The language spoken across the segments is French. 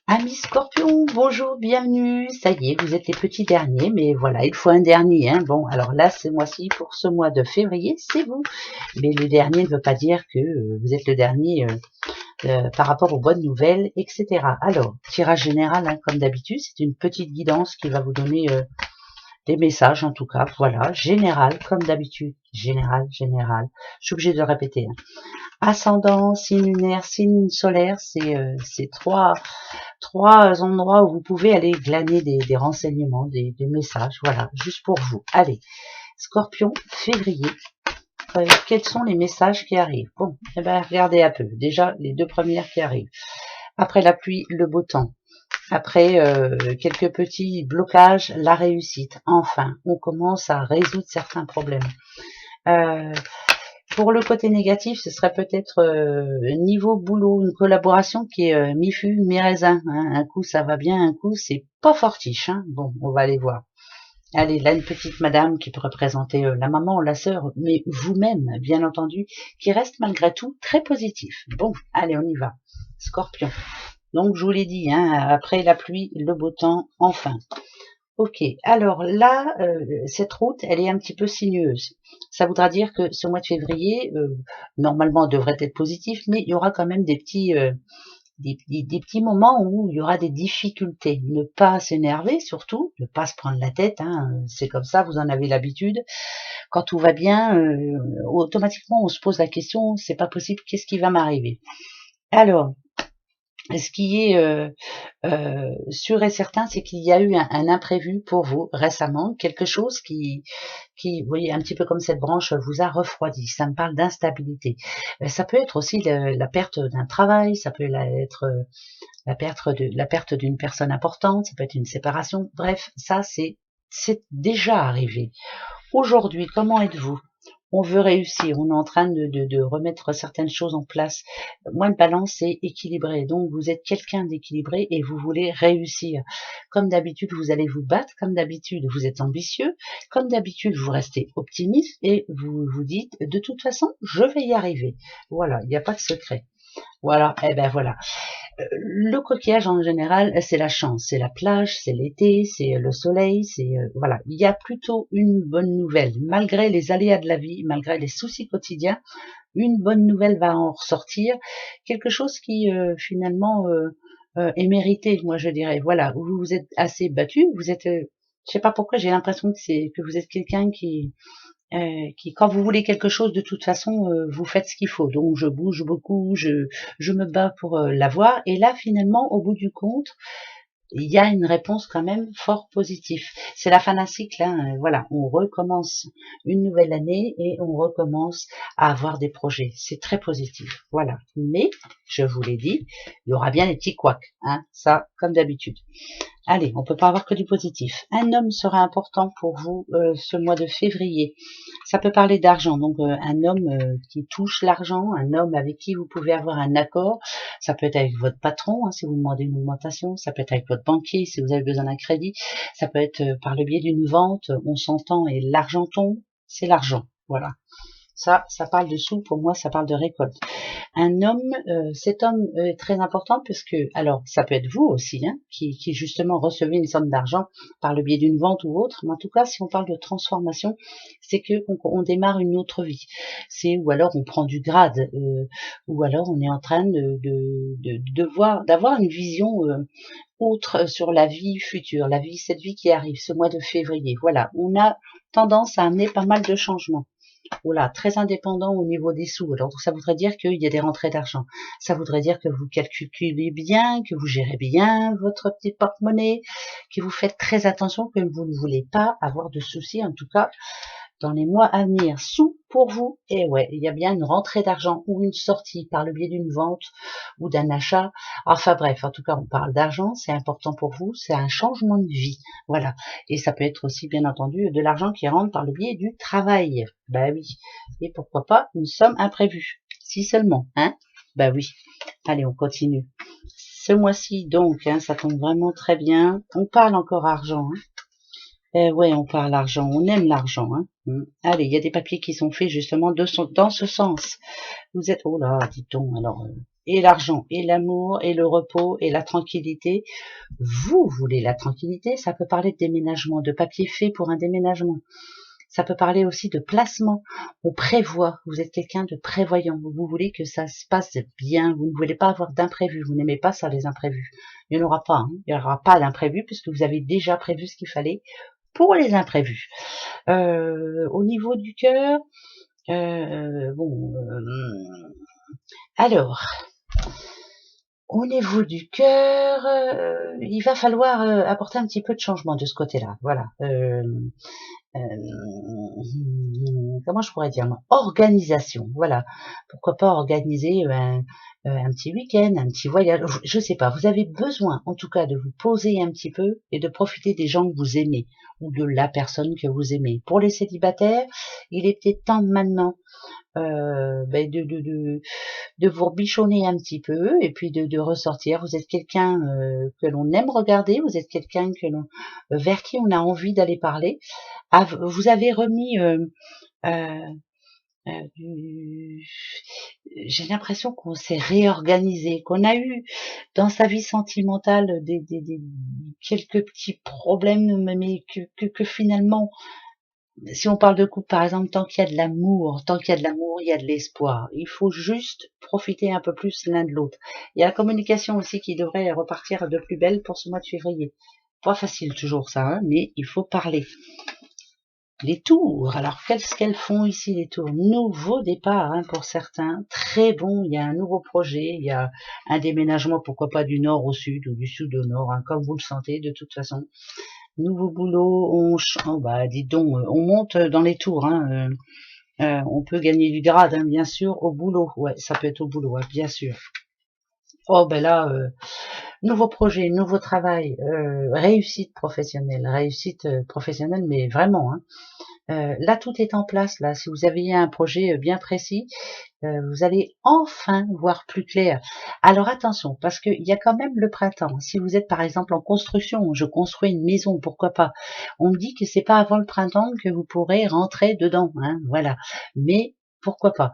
Amis Scorpion, bonjour, bienvenue. Ça y est, vous êtes les petits derniers, mais voilà, il faut un dernier. Hein. Bon, alors là, ce mois-ci, pour ce mois de février, c'est vous. Mais le dernier ne veut pas dire que vous êtes le dernier par rapport aux bonnes nouvelles, etc. Alors, tirage général, hein, comme d'habitude, c'est une petite guidance qui va vous donner des messages, en tout cas. Voilà, général, comme d'habitude. Général, général. Je suis obligée de le répéter. Hein. Ascendant, signe lunaire, signe solaire, c'est trois endroits où vous pouvez aller glaner des renseignements, des messages, voilà, juste pour vous. Allez, Scorpion, février, quels sont les messages qui arrivent? Bon, eh ben, regardez un peu. Déjà, les deux premières qui arrivent. Après la pluie, le beau temps. Après quelques petits blocages, la réussite. Enfin, on commence à résoudre certains problèmes. Euh, Pour le côté négatif, ce serait peut-être niveau boulot, une collaboration qui est mi-fût, mi-raisin. Hein. Un coup, ça va bien, un coup, c'est pas fortiche. Hein. Bon, on va aller voir. Allez, là, une petite madame qui peut représenter la maman, la sœur, mais vous-même, bien entendu, qui reste malgré tout très positif. Bon, allez, on y va. Scorpion. Donc, je vous l'ai dit, hein, après la pluie, le beau temps, enfin. Ok, alors là, cette route, elle est un petit peu sinueuse. Ça voudra dire que ce mois de février, normalement, devrait être positif, mais il y aura quand même des petits, des petits moments où il y aura des difficultés. Ne pas s'énerver, surtout, ne pas se prendre la tête. Hein, c'est comme ça, vous en avez l'habitude. Quand tout va bien, automatiquement, on se pose la question, c'est pas possible, qu'est-ce qui va m'arriver? Alors, ce qui est sûr et certain, c'est qu'il y a eu un imprévu pour vous récemment, quelque chose vous voyez, un petit peu comme cette branche vous a refroidi. Ça me parle d'instabilité. Ça peut être aussi la perte d'un travail, ça peut être la perte d'une personne importante, ça peut être une séparation. Bref, ça c'est déjà arrivé. Aujourd'hui, comment êtes-vous? On veut réussir, on est en train de remettre certaines choses en place. Moi, une balance, c'est équilibré. Donc, vous êtes quelqu'un d'équilibré et vous voulez réussir. Comme d'habitude, vous allez vous battre. Comme d'habitude, vous êtes ambitieux. Comme d'habitude, vous restez optimiste et vous vous dites, de toute façon, je vais y arriver. Voilà, il n'y a pas de secret. Voilà, eh ben voilà. Le coquillage en général, c'est la chance, c'est la plage, c'est l'été, c'est le soleil, c'est voilà. Il y a plutôt une bonne nouvelle, malgré les aléas de la vie, malgré les soucis quotidiens, une bonne nouvelle va en ressortir, quelque chose qui finalement est mérité, moi je dirais. Voilà, vous vous êtes assez battu, vous êtes, je sais pas pourquoi, j'ai l'impression que vous êtes quelqu'un qui, quand vous voulez quelque chose, de toute façon, vous faites ce qu'il faut. Donc, je bouge beaucoup, je me bats pour l'avoir. Et là, finalement, au bout du compte, il y a une réponse quand même fort positive. C'est la fin d'un cycle, hein, voilà, on recommence une nouvelle année et on recommence à avoir des projets. C'est très positif, voilà. Mais, je vous l'ai dit, il y aura bien des petits couacs, hein, ça, comme d'habitude. Allez, on peut pas avoir que du positif. Un homme sera important pour vous ce mois de février. Ça peut parler d'argent, donc un homme qui touche l'argent, un homme avec qui vous pouvez avoir un accord. Ça peut être avec votre patron, hein, si vous demandez une augmentation. Ça peut être avec votre banquier, si vous avez besoin d'un crédit. Ça peut être par le biais d'une vente. On s'entend et l'argent tombe. C'est l'argent, voilà. Ça parle de sous, pour moi, ça parle de récolte. Un homme, cet homme est très important parce que, alors, ça peut être vous aussi, hein, qui justement recevez une somme d'argent par le biais d'une vente ou autre, mais en tout cas, si on parle de transformation, c'est que on démarre une autre vie. C'est ou alors on prend du grade, ou alors on est en train d'avoir une vision autre sur la vie future, cette vie qui arrive, ce mois de février. Voilà, on a tendance à amener pas mal de changements. Voilà, très indépendant au niveau des sous. Alors, ça voudrait dire qu'il y a des rentrées d'argent. Ça voudrait dire que vous calculez bien, que vous gérez bien votre petit porte-monnaie, que vous faites très attention, que vous ne voulez pas avoir de soucis, en tout cas, dans les mois à venir. Sous pour vous, et ouais, il y a bien une rentrée d'argent ou une sortie par le biais d'une vente ou d'un achat. Enfin bref, en tout cas, on parle d'argent, c'est important pour vous, c'est un changement de vie. Voilà. Et ça peut être aussi, bien entendu, de l'argent qui rentre par le biais du travail. Bah oui. Et pourquoi pas une somme imprévue. Si seulement, hein? Bah oui. Allez, on continue. Ce mois-ci, donc, hein, ça tombe vraiment très bien. On parle encore argent, hein. Ouais, on parle argent, on aime l'argent, hein. Allez, il y a des papiers qui sont faits justement dans ce sens. Vous êtes, oh là, dit-on, alors, et l'argent, et l'amour, et le repos, et la tranquillité. Vous voulez la tranquillité, ça peut parler de déménagement, de papier fait pour un déménagement. Ça peut parler aussi de placement. On prévoit, vous êtes quelqu'un de prévoyant. Vous voulez que ça se passe bien, vous ne voulez pas avoir d'imprévus, vous n'aimez pas ça les imprévus. Il n'y en aura pas, hein. Il n'y aura pas d'imprévus puisque vous avez déjà prévu ce qu'il fallait pour les imprévus. Au niveau du cœur, alors, au niveau du cœur, il va falloir apporter un petit peu de changement de ce côté-là. Voilà. Comment je pourrais dire, organisation, voilà. Pourquoi pas organiser un petit week-end, un petit voyage, je sais pas. Vous avez besoin, en tout cas, de vous poser un petit peu et de profiter des gens que vous aimez ou de la personne que vous aimez. Pour les célibataires, il est peut-être temps maintenant de vous bichonner un petit peu et puis de ressortir. Vous êtes quelqu'un que l'on aime regarder, vous êtes quelqu'un que l'on vers qui on a envie d'aller parler. Vous avez remis j'ai l'impression qu'on s'est réorganisé, qu'on a eu dans sa vie sentimentale des quelques petits problèmes, mais que finalement, si on parle de couple, par exemple, tant qu'il y a de l'amour, il y a de l'espoir. Il faut juste profiter un peu plus l'un de l'autre. Il y a la communication aussi qui devrait repartir de plus belle pour ce mois de février. Pas facile toujours ça, hein, mais il faut parler. Les tours, alors qu'est-ce qu'elles font ici les tours? Nouveau départ hein, pour certains, très bon, il y a un nouveau projet, il y a un déménagement, pourquoi pas du nord au sud ou du sud au nord, hein, comme vous le sentez de toute façon. Nouveau boulot, dis donc, on monte dans les tours, hein, on peut gagner du grade, hein, bien sûr, au boulot, ouais, ça peut être au boulot, hein, bien sûr. Oh ben là, nouveau projet, nouveau travail, réussite professionnelle, mais vraiment, hein. Là, tout est en place. Là, si vous aviez un projet bien précis, vous allez enfin voir plus clair. Alors attention, parce qu'il y a quand même le printemps. Si vous êtes par exemple en construction, je construis une maison, pourquoi pas. On me dit que c'est pas avant le printemps que vous pourrez rentrer dedans, hein, voilà. Mais pourquoi pas.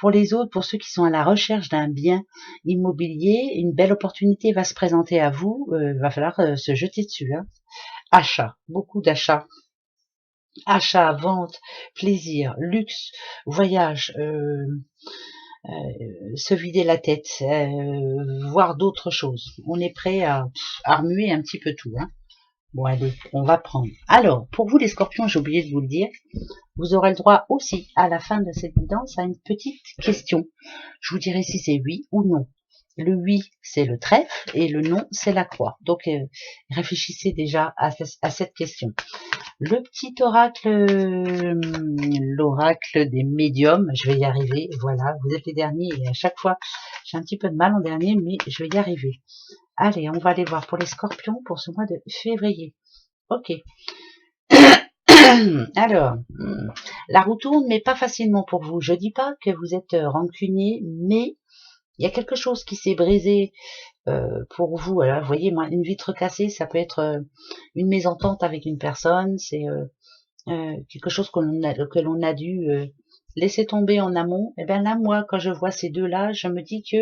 Pour les autres, pour ceux qui sont à la recherche d'un bien immobilier, une belle opportunité va se présenter à vous. Va falloir se jeter dessus. Hein. Achat, beaucoup d'achats. Achat, vente, plaisir, luxe, voyage, se vider la tête, voir d'autres choses. On est prêt à remuer un petit peu tout. Hein. Bon allez, on va prendre. Alors, pour vous les scorpions, j'ai oublié de vous le dire, vous aurez le droit aussi à la fin de cette guidance à une petite question. Je vous dirai si c'est oui ou non. Le oui, c'est le trèfle et le non, c'est la croix. Donc, réfléchissez déjà à cette question. Le petit oracle, l'oracle des médiums, je vais y arriver, voilà, vous êtes les derniers et à chaque fois, j'ai un petit peu de mal en dernier, mais je vais y arriver. Allez, on va aller voir pour les scorpions pour ce mois de février. Ok. Alors, la roue tourne, mais pas facilement pour vous. Je dis pas que vous êtes rancunier, mais il y a quelque chose qui s'est brisé pour vous. Alors, vous voyez, moi, une vitre cassée, ça peut être une mésentente avec une personne, c'est quelque chose que l'on a dû laisser tomber en amont. Et bien là, moi, quand je vois ces deux-là, je me dis que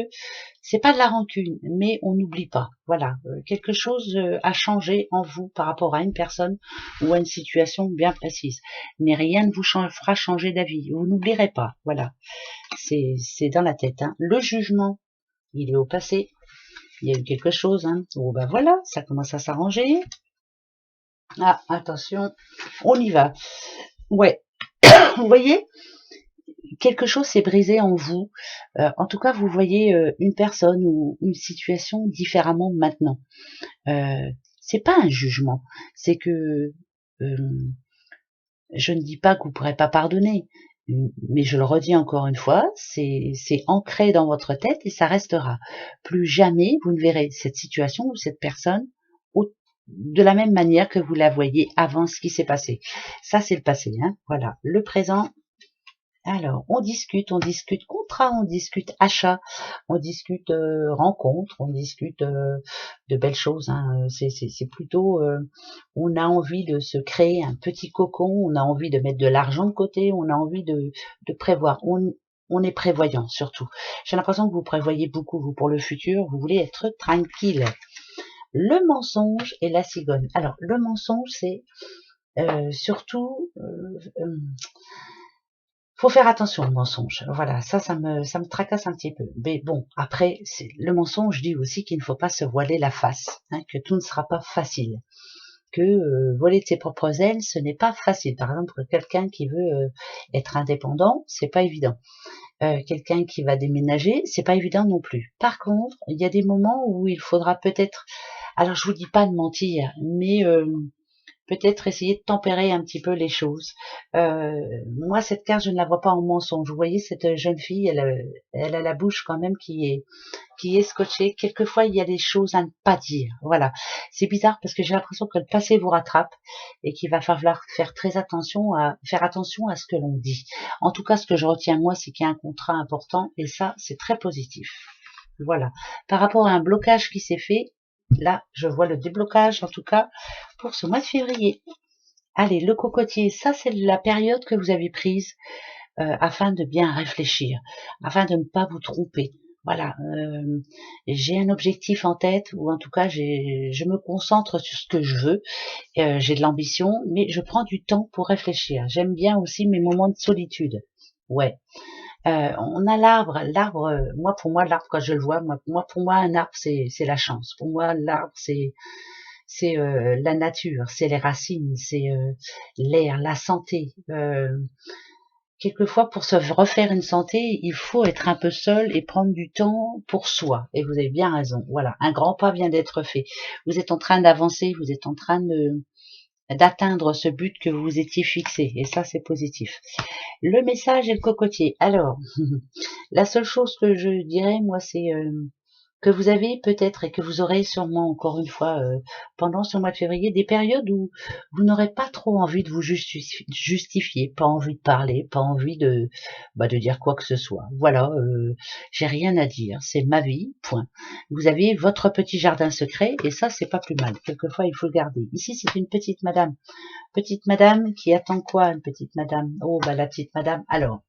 c'est pas de la rancune, mais on n'oublie pas. Voilà, quelque chose a changé en vous par rapport à une personne ou à une situation bien précise. Mais rien ne vous fera changer d'avis. Vous n'oublierez pas. Voilà, c'est dans la tête. Hein. Le jugement, il est au passé. Il y a eu quelque chose. Hein. Oh ben voilà, ça commence à s'arranger. Ah, attention, on y va. Ouais, vous voyez, quelque chose s'est brisé en vous. En tout cas, vous voyez une personne ou une situation différemment maintenant. C'est pas un jugement, c'est que je ne dis pas que vous pourrez pas pardonner, mais je le redis encore une fois, c'est ancré dans votre tête et ça restera. Plus jamais vous ne verrez cette situation ou cette personne de la même manière que vous la voyez avant ce qui s'est passé. Ça, c'est le passé. Hein. Voilà. Le présent. Alors, on discute contrat, on discute achat, on discute rencontre, on discute de belles choses. Hein. C'est plutôt, on a envie de se créer un petit cocon, on a envie de mettre de l'argent de côté, on a envie de prévoir. on est prévoyant surtout. J'ai l'impression que vous prévoyez beaucoup, vous, pour le futur, vous voulez être tranquille. Le mensonge et la cigogne. Alors, le mensonge, c'est surtout... faut faire attention au mensonge. Voilà, ça me tracasse un petit peu. Mais bon, après, le mensonge dit aussi qu'il ne faut pas se voiler la face, hein, que tout ne sera pas facile. Que voler de ses propres ailes, ce n'est pas facile. Par exemple, quelqu'un qui veut être indépendant, c'est pas évident. Quelqu'un qui va déménager, c'est pas évident non plus. Par contre, il y a des moments où il faudra peut-être, alors je vous dis pas de mentir, mais peut-être essayer de tempérer un petit peu les choses. Moi, cette carte, je ne la vois pas en mensonge. Vous voyez, cette jeune fille, elle a la bouche quand même qui est scotchée. Quelquefois, il y a des choses à ne pas dire. Voilà. C'est bizarre parce que j'ai l'impression que le passé vous rattrape et qu'il va falloir faire faire attention à ce que l'on dit. En tout cas, ce que je retiens, moi, c'est qu'il y a un contrat important et ça, c'est très positif. Voilà. Par rapport à un blocage qui s'est fait, là, je vois le déblocage, en tout cas, pour ce mois de février. Allez, le cocotier, ça, c'est la période que vous avez prise afin de bien réfléchir, afin de ne pas vous tromper. Voilà, j'ai un objectif en tête, ou en tout cas, je me concentre sur ce que je veux. J'ai de l'ambition, mais je prends du temps pour réfléchir. J'aime bien aussi mes moments de solitude. Ouais. On a l'arbre, moi pour moi l'arbre quand je le vois, pour moi un arbre c'est la chance. Pour moi l'arbre c'est la nature, c'est les racines, c'est l'air, la santé. Quelquefois pour se refaire une santé, il faut être un peu seul et prendre du temps pour soi. Et vous avez bien raison. Voilà, un grand pas vient d'être fait. Vous êtes en train d'avancer, vous êtes en train d'atteindre ce but que vous vous étiez fixé. Et ça, c'est positif. Le message et le cocotier. Alors, la seule chose que je dirais, moi, c'est que vous avez peut-être et que vous aurez sûrement encore une fois pendant ce mois de février des périodes où vous n'aurez pas trop envie de vous justifier, pas envie de parler, pas envie de dire quoi que ce soit. Voilà, j'ai rien à dire, c'est ma vie, point. Vous avez votre petit jardin secret et ça c'est pas plus mal. Quelquefois il faut le garder. Ici c'est une petite madame qui attend quoi, une petite madame? Oh la petite madame. Alors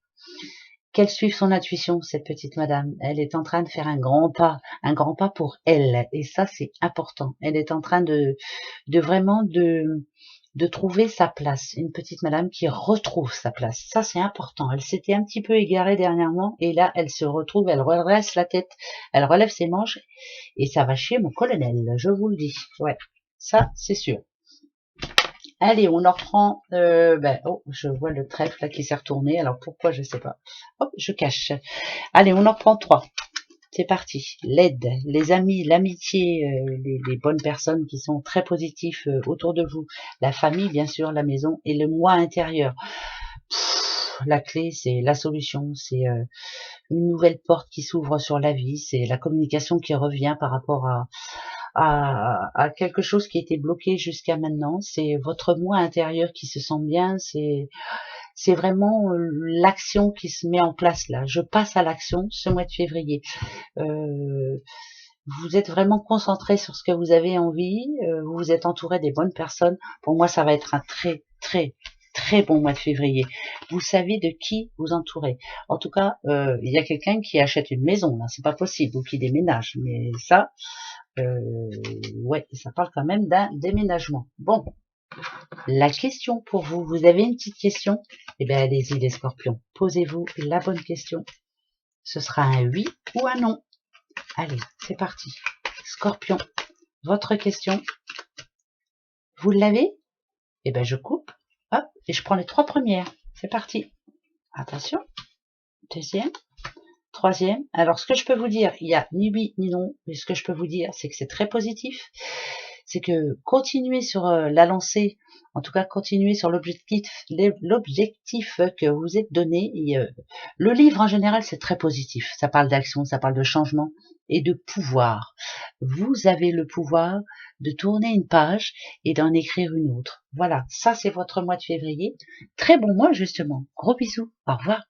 qu'elle suive son intuition, cette petite madame. Elle est en train de faire un grand pas pour elle. Et ça, c'est important. Elle est en train de vraiment de trouver sa place. Une petite madame qui retrouve sa place. Ça, c'est important. Elle s'était un petit peu égarée dernièrement et là, elle se retrouve, elle redresse la tête, elle relève ses manches et ça va chier mon colonel, je vous le dis. Ouais, ça, c'est sûr. Allez, on en reprend. Oh, je vois le trèfle là qui s'est retourné. Alors pourquoi, je sais pas. Hop, je cache. Allez, on en reprend 3. C'est parti. L'aide, les amis, l'amitié, les bonnes personnes qui sont très positifs autour de vous. La famille, bien sûr, la maison et le moi intérieur. La clé, c'est la solution. C'est une nouvelle porte qui s'ouvre sur la vie. C'est la communication qui revient par rapport à quelque chose qui était bloqué jusqu'à maintenant. C'est votre moi intérieur qui se sent bien. C'est vraiment l'action qui se met en place là. Je passe à l'action ce mois de février. Vous êtes vraiment concentré sur ce que vous avez envie. Vous vous êtes entouré des bonnes personnes. Pour moi, ça va être un très très très bon mois de février. Vous savez de qui vous entourez. En tout cas, il y a quelqu'un qui achète une maison là. C'est pas possible, ou qui déménage. Mais ça, ouais, ça parle quand même d'un déménagement. Bon, la question pour vous, vous avez une petite question? Eh bien, allez-y les scorpions, posez-vous la bonne question. Ce sera un oui ou un non. Allez, c'est parti. Scorpion, votre question, vous l'avez? Eh bien, je coupe, hop, et je prends les 3 premières. C'est parti. Attention, deuxième, troisième. Alors, ce que je peux vous dire, il n'y a ni oui ni non, mais ce que je peux vous dire, c'est que c'est très positif. C'est que continuer sur la lancée, en tout cas continuer sur l'objectif que vous êtes donné. Et, le livre en général, c'est très positif. Ça parle d'action, ça parle de changement et de pouvoir. Vous avez le pouvoir de tourner une page et d'en écrire une autre. Voilà, ça c'est votre mois de février. Très bon mois justement. Gros bisous, au revoir.